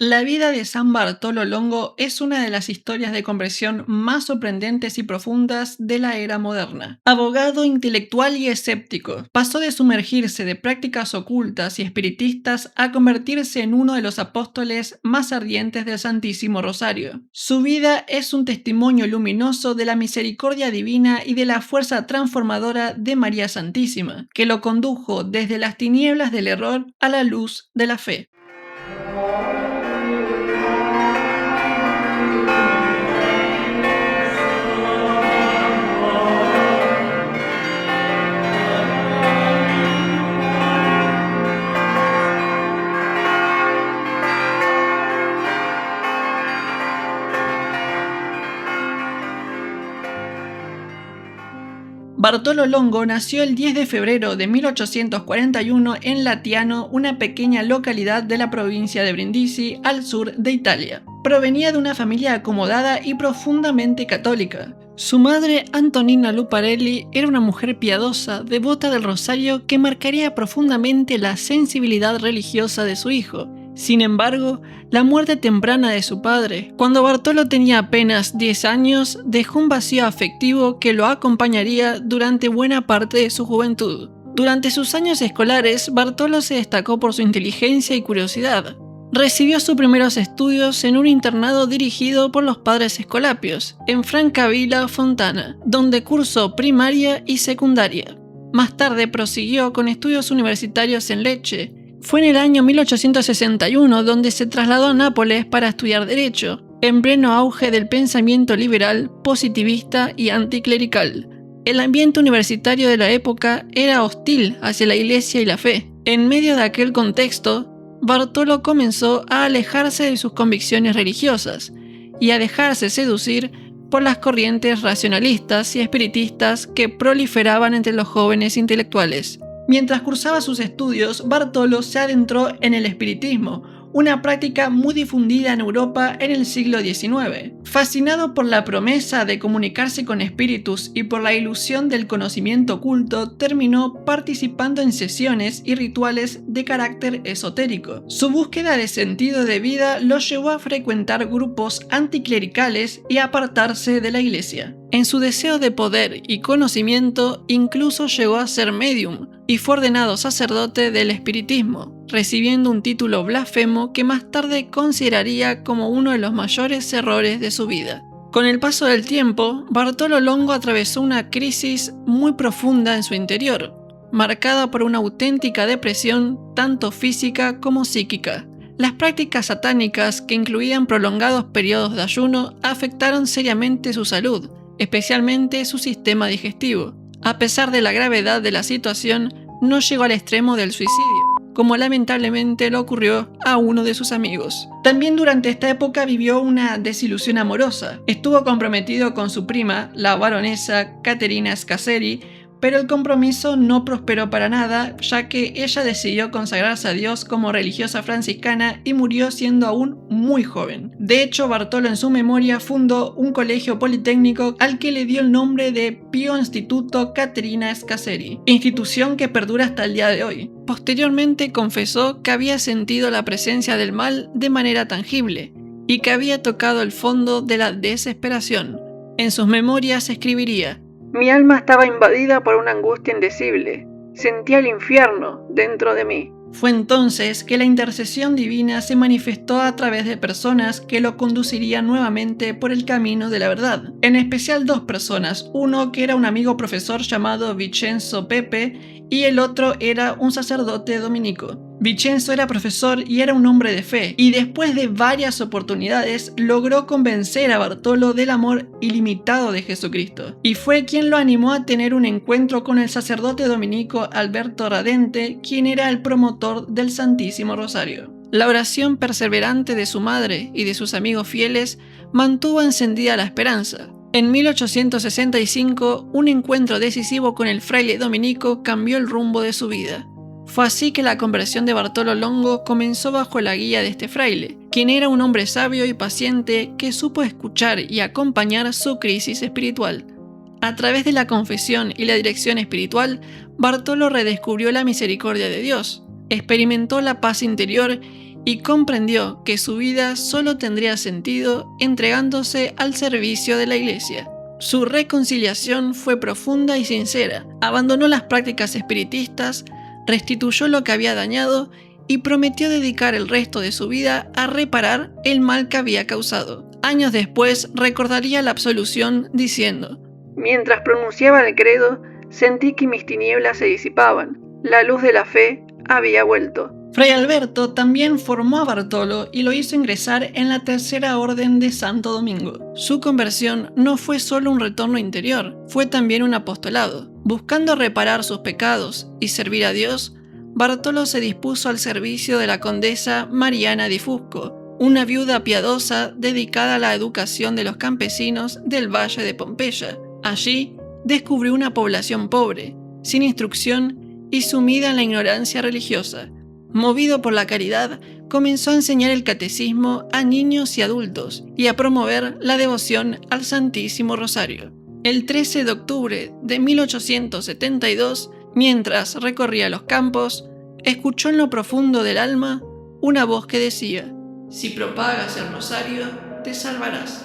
La vida de San Bartolo Longo es una de las historias de conversión más sorprendentes y profundas de la era moderna. Abogado, intelectual y escéptico, pasó de sumergirse de prácticas ocultas y espiritistas a convertirse en uno de los apóstoles más ardientes del Santísimo Rosario. Su vida es un testimonio luminoso de la misericordia divina y de la fuerza transformadora de María Santísima, que lo condujo desde las tinieblas del error a la luz de la fe. Bartolo Longo nació el 10 de febrero de 1841 en Latiano, una pequeña localidad de la provincia de Brindisi, al sur de Italia. Provenía de una familia acomodada y profundamente católica. Su madre, Antonina Luparelli, era una mujer piadosa, devota del rosario, que marcaría profundamente la sensibilidad religiosa de su hijo. Sin embargo, la muerte temprana de su padre, cuando Bartolo tenía apenas 10 años, dejó un vacío afectivo que lo acompañaría durante buena parte de su juventud. Durante sus años escolares, Bartolo se destacó por su inteligencia y curiosidad. Recibió sus primeros estudios en un internado dirigido por los padres Escolapios, en Francavilla Fontana, donde cursó primaria y secundaria. Más tarde prosiguió con estudios universitarios en Lecce. Fue en el año 1861 donde se trasladó a Nápoles para estudiar Derecho, en pleno auge del pensamiento liberal, positivista y anticlerical. El ambiente universitario de la época era hostil hacia la Iglesia y la fe. En medio de aquel contexto, Bartolo comenzó a alejarse de sus convicciones religiosas y a dejarse seducir por las corrientes racionalistas y espiritistas que proliferaban entre los jóvenes intelectuales. Mientras cursaba sus estudios, Bartolo se adentró en el espiritismo, una práctica muy difundida en Europa en el siglo XIX. Fascinado por la promesa de comunicarse con espíritus y por la ilusión del conocimiento oculto, terminó participando en sesiones y rituales de carácter esotérico. Su búsqueda de sentido de vida lo llevó a frecuentar grupos anticlericales y a apartarse de la iglesia. En su deseo de poder y conocimiento, incluso llegó a ser médium y fue ordenado sacerdote del espiritismo, recibiendo un título blasfemo que más tarde consideraría como uno de los mayores errores de su vida. Con el paso del tiempo, Bartolo Longo atravesó una crisis muy profunda en su interior, marcada por una auténtica depresión tanto física como psíquica. Las prácticas satánicas, que incluían prolongados periodos de ayuno, afectaron seriamente su salud, especialmente su sistema digestivo. A pesar de la gravedad de la situación, no llegó al extremo del suicidio, como lamentablemente le ocurrió a uno de sus amigos. También durante esta época vivió una desilusión amorosa. Estuvo comprometido con su prima, la baronesa Caterina Scazzeri, pero el compromiso no prosperó para nada, ya que ella decidió consagrarse a Dios como religiosa franciscana y murió siendo aún muy joven. De hecho, Bartolo en su memoria fundó un colegio politécnico al que le dio el nombre de Pío Instituto Caterina Scazzeri, institución que perdura hasta el día de hoy. Posteriormente confesó que había sentido la presencia del mal de manera tangible y que había tocado el fondo de la desesperación. En sus memorias escribiría: "Mi alma estaba invadida por una angustia indecible. Sentía el infierno dentro de mí". Fue entonces que la intercesión divina se manifestó a través de personas que lo conducirían nuevamente por el camino de la verdad. En especial dos personas, uno que era un amigo profesor llamado Vincenzo Pepe y el otro era un sacerdote dominico. Vincenzo era profesor y era un hombre de fe, y después de varias oportunidades logró convencer a Bartolo del amor ilimitado de Jesucristo, y fue quien lo animó a tener un encuentro con el sacerdote dominico Alberto Radente, quien era el promotor del Santísimo Rosario. La oración perseverante de su madre y de sus amigos fieles mantuvo encendida la esperanza. En 1865, un encuentro decisivo con el fraile dominico cambió el rumbo de su vida. Fue así que la conversión de Bartolo Longo comenzó bajo la guía de este fraile, quien era un hombre sabio y paciente que supo escuchar y acompañar su crisis espiritual. A través de la confesión y la dirección espiritual, Bartolo redescubrió la misericordia de Dios, experimentó la paz interior y comprendió que su vida solo tendría sentido entregándose al servicio de la Iglesia. Su reconciliación fue profunda y sincera, abandonó las prácticas espiritistas, restituyó lo que había dañado y prometió dedicar el resto de su vida a reparar el mal que había causado. Años después recordaría la absolución diciendo: «Mientras pronunciaba el credo, sentí que mis tinieblas se disipaban. La luz de la fe había vuelto». Fray Alberto también formó a Bartolo y lo hizo ingresar en la Tercera Orden de Santo Domingo. Su conversión no fue solo un retorno interior, fue también un apostolado. Buscando reparar sus pecados y servir a Dios, Bartolo se dispuso al servicio de la condesa Mariana di Fusco, una viuda piadosa dedicada a la educación de los campesinos del Valle de Pompeya. Allí descubrió una población pobre, sin instrucción y sumida en la ignorancia religiosa. Movido por la caridad, comenzó a enseñar el catecismo a niños y adultos y a promover la devoción al Santísimo Rosario. El 13 de octubre de 1872, mientras recorría los campos, escuchó en lo profundo del alma una voz que decía: «Si propagas el rosario, te salvarás».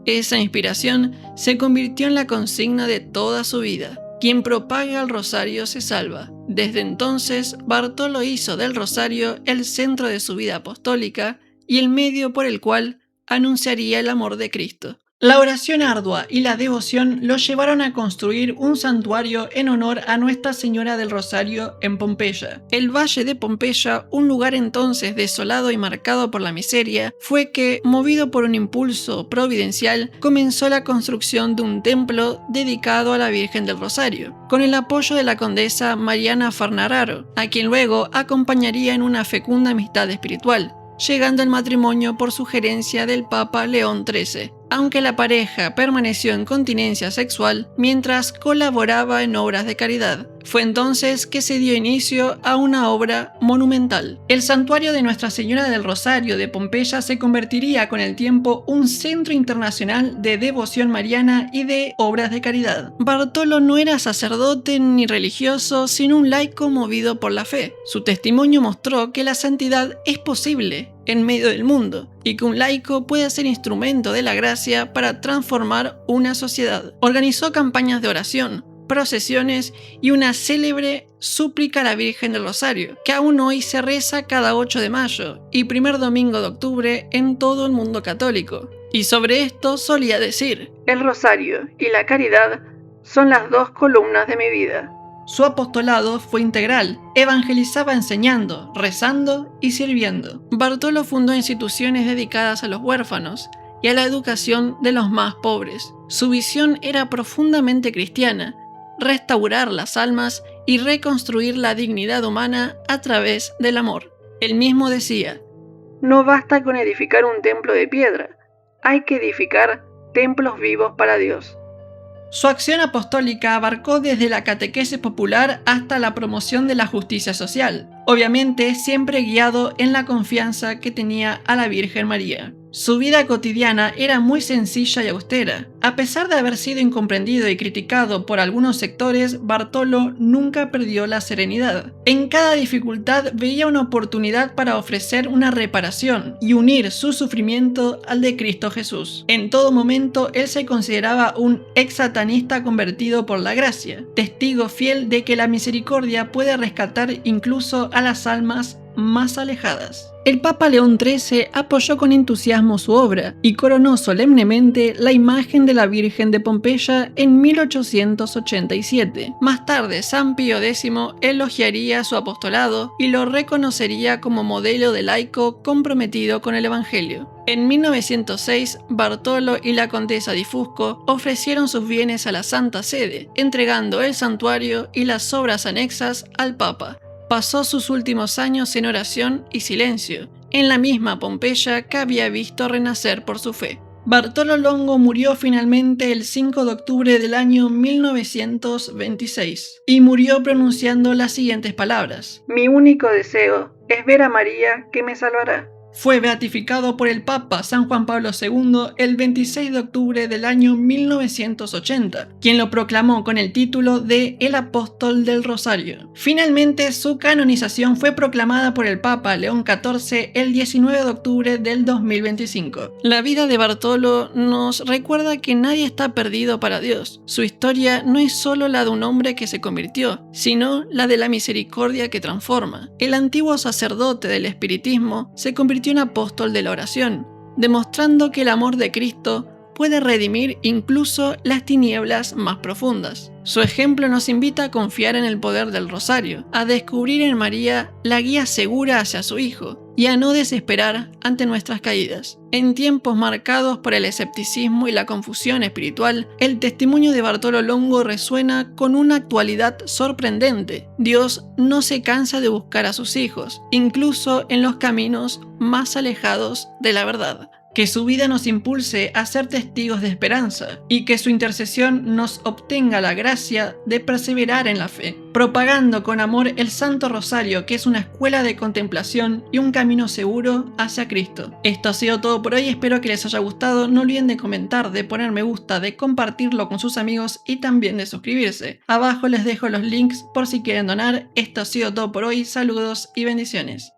Esa inspiración se convirtió en la consigna de toda su vida: «Quien propaga el rosario se salva». Desde entonces, Bartolo hizo del rosario el centro de su vida apostólica y el medio por el cual anunciaría el amor de Cristo. La oración ardua y la devoción lo llevaron a construir un santuario en honor a Nuestra Señora del Rosario en Pompeya. El Valle de Pompeya, un lugar entonces desolado y marcado por la miseria, fue que, movido por un impulso providencial, comenzó la construcción de un templo dedicado a la Virgen del Rosario, con el apoyo de la condesa Mariana Farnararo, a quien luego acompañaría en una fecunda amistad espiritual, llegando al matrimonio por sugerencia del Papa León XIII, aunque la pareja permaneció en continencia sexual mientras colaboraba en obras de caridad. Fue entonces que se dio inicio a una obra monumental. El santuario de Nuestra Señora del Rosario de Pompeya se convertiría con el tiempo un centro internacional de devoción mariana y de obras de caridad. Bartolo no era sacerdote ni religioso, sino un laico movido por la fe. Su testimonio mostró que la santidad es posible en medio del mundo y que un laico puede ser instrumento de la gracia para transformar una sociedad. Organizó campañas de oración, procesiones y una célebre súplica a la Virgen del Rosario, que aún hoy se reza cada 8 de mayo y primer domingo de octubre en todo el mundo católico. Y sobre esto solía decir: «El rosario y la caridad son las dos columnas de mi vida». Su apostolado fue integral, evangelizaba enseñando, rezando y sirviendo. Bartolo fundó instituciones dedicadas a los huérfanos y a la educación de los más pobres. Su visión era profundamente cristiana: restaurar las almas y reconstruir la dignidad humana a través del amor. Él mismo decía: «No basta con edificar un templo de piedra, hay que edificar templos vivos para Dios». Su acción apostólica abarcó desde la catequesis popular hasta la promoción de la justicia social, obviamente siempre guiado en la confianza que tenía a la Virgen María. Su vida cotidiana era muy sencilla y austera. A pesar de haber sido incomprendido y criticado por algunos sectores, Bartolo nunca perdió la serenidad. En cada dificultad veía una oportunidad para ofrecer una reparación y unir su sufrimiento al de Cristo Jesús. En todo momento, él se consideraba un ex-satanista convertido por la gracia, testigo fiel de que la misericordia puede rescatar incluso a las almas más alejadas. El Papa León XIII apoyó con entusiasmo su obra y coronó solemnemente la imagen de la Virgen de Pompeya en 1887. Más tarde, San Pío X elogiaría su apostolado y lo reconocería como modelo de laico comprometido con el Evangelio. En 1906, Bartolo y la condesa di Fusco ofrecieron sus bienes a la Santa Sede, entregando el santuario y las obras anexas al Papa. Pasó sus últimos años en oración y silencio, en la misma Pompeya que había visto renacer por su fe. Bartolo Longo murió finalmente el 5 de octubre del año 1926 y murió pronunciando las siguientes palabras: «Mi único deseo es ver a María que me salvará». Fue beatificado por el Papa San Juan Pablo II el 26 de octubre del año 1980, quien lo proclamó con el título de El Apóstol del Rosario. Finalmente, su canonización fue proclamada por el Papa León XIV el 19 de octubre del 2025. La vida de Bartolo nos recuerda que nadie está perdido para Dios. Su historia no es solo la de un hombre que se convirtió, sino la de la misericordia que transforma. El antiguo sacerdote del espiritismo se convirtió en apóstol de la oración, demostrando que el amor de Cristo puede redimir incluso las tinieblas más profundas. Su ejemplo nos invita a confiar en el poder del rosario, a descubrir en María la guía segura hacia su Hijo y a no desesperar ante nuestras caídas. En tiempos marcados por el escepticismo y la confusión espiritual, el testimonio de Bartolo Longo resuena con una actualidad sorprendente. Dios no se cansa de buscar a sus hijos, incluso en los caminos más alejados de la verdad. Que su vida nos impulse a ser testigos de esperanza y que su intercesión nos obtenga la gracia de perseverar en la fe, propagando con amor el Santo Rosario, que es una escuela de contemplación y un camino seguro hacia Cristo. Esto ha sido todo por hoy, espero que les haya gustado. No olviden de comentar, de poner me gusta, de compartirlo con sus amigos y también de suscribirse. Abajo les dejo los links por si quieren donar. Esto ha sido todo por hoy, saludos y bendiciones.